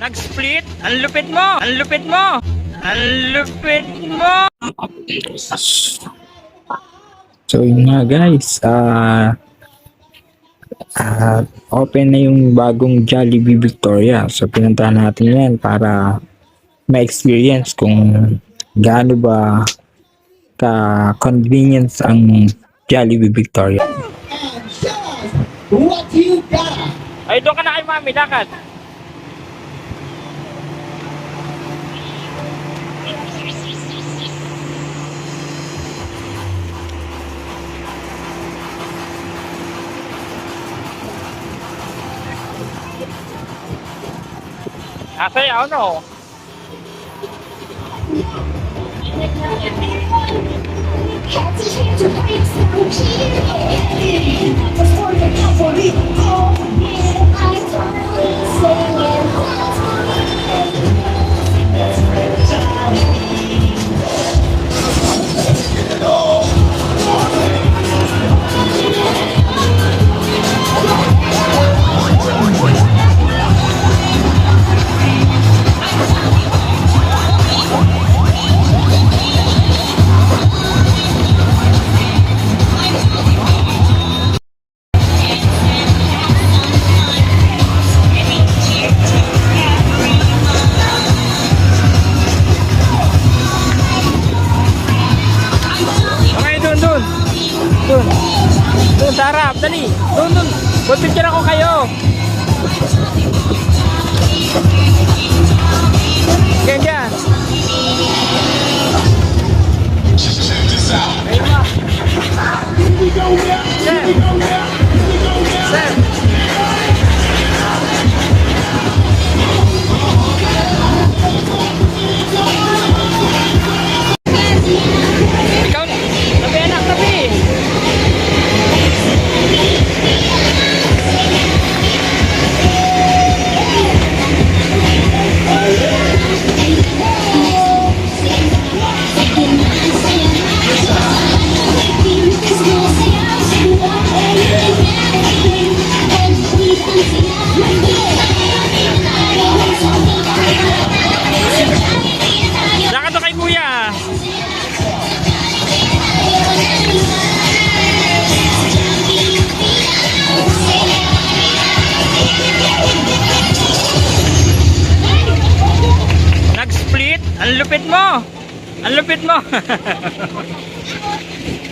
Nag-split? Ang lupit mo! Ang lupit mo! Ang lupit mo! So yun nga guys, open na yung bagong Jollibee Victoria. So pinuntahan natin yan para ma-experience kung gaano ba ka-convenience ang Jollibee Victoria. What you got? Ay, doon ka na kay Mami, lakad. Sayaw, no? Doon sa harap, dali. Doon. Picture ako kayo. Ganyan. Ayun mo. Sir. Ikaw, tabi anak, tabi. Lakad to kay kuya. Nag-split? Ang lupit mo! Ang lupit mo!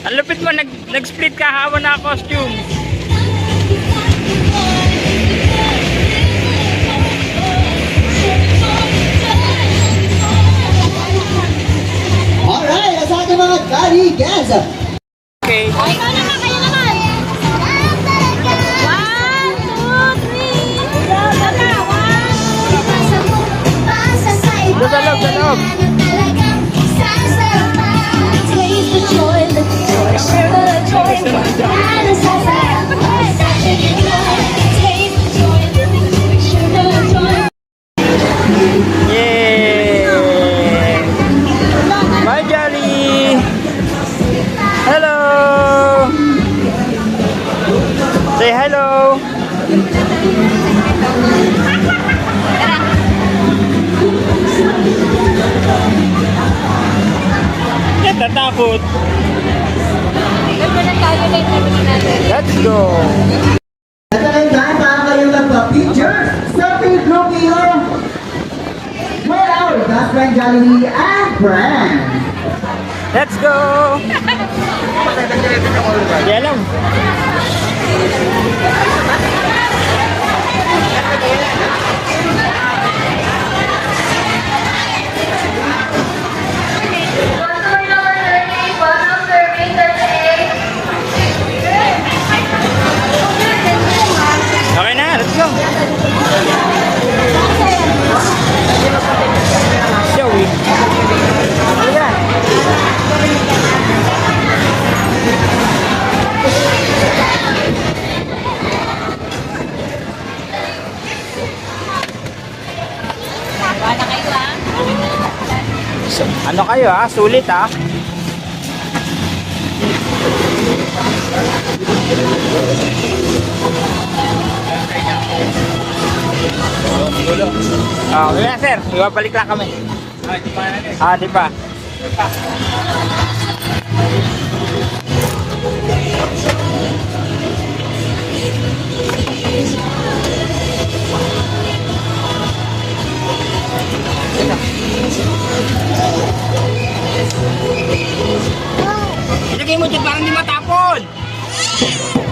Ang lupit mo, nag-split ka habang naka-costume. Alright, sa ating mga Kari guys. Okay. O, ikaw naman, kayo naman. 1, 2, 3. Sa loob, sa loob. Yay! Bye, Jolly! Hello! Say hello! Natatakot! Let's go! At ang time para kayo magpa-picture, selfie group here. With our best friend Jollibee and friends. Let's go! Di alam. Okay na, let's go! Joey! Halika! Ano kayo sulit Wala sir, ibabalik lang kami. Di pa. Ilagay mo dyan parang di matapon.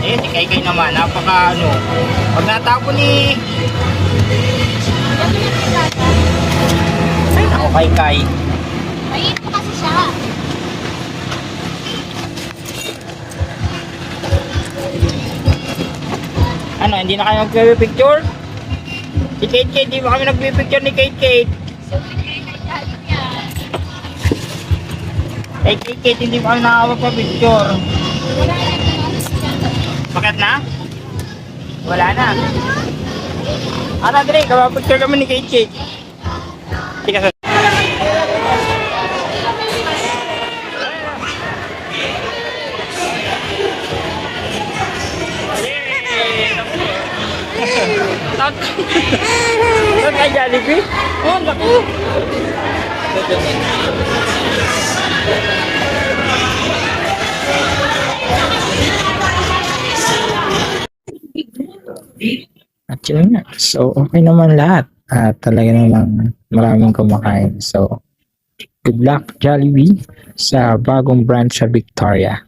Si Kai naman, napaka ano. Pag natapon ay ako Kai. Mainit po kasi siya. Ano, hindi na kayo magpipicture? Si Kate, di ba kami nagpipicture ni Kate? Kay Kate, hindi pa kami nakakapag-picture. Bakit na? Wala na. Dre, kapag-picture kami ni Kate. Hindi ka sa... Saan ka Jollibee? Oh, naku! At yun nga. So, okay naman lahat. At talaga namang maraming kumakain. So, good luck Jollibee sa bagong branch sa Victoria.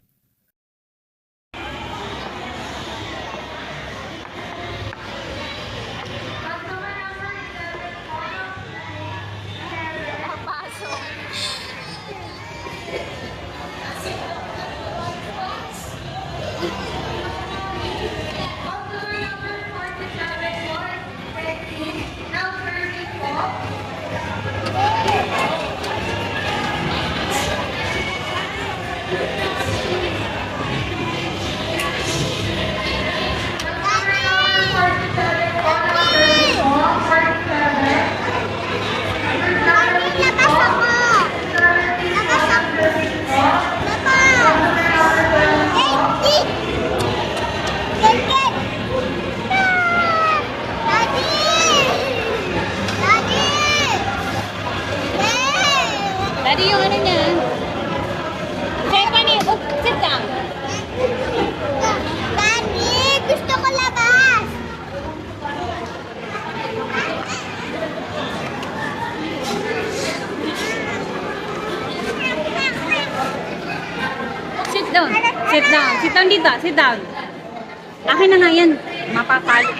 Daddy, yung ano niya? Stephanie, sit down. Daddy, gusto ko labas. Sit down. Sit down. Sit down dito. Sit down. Akin na nga yan. Mapapalo.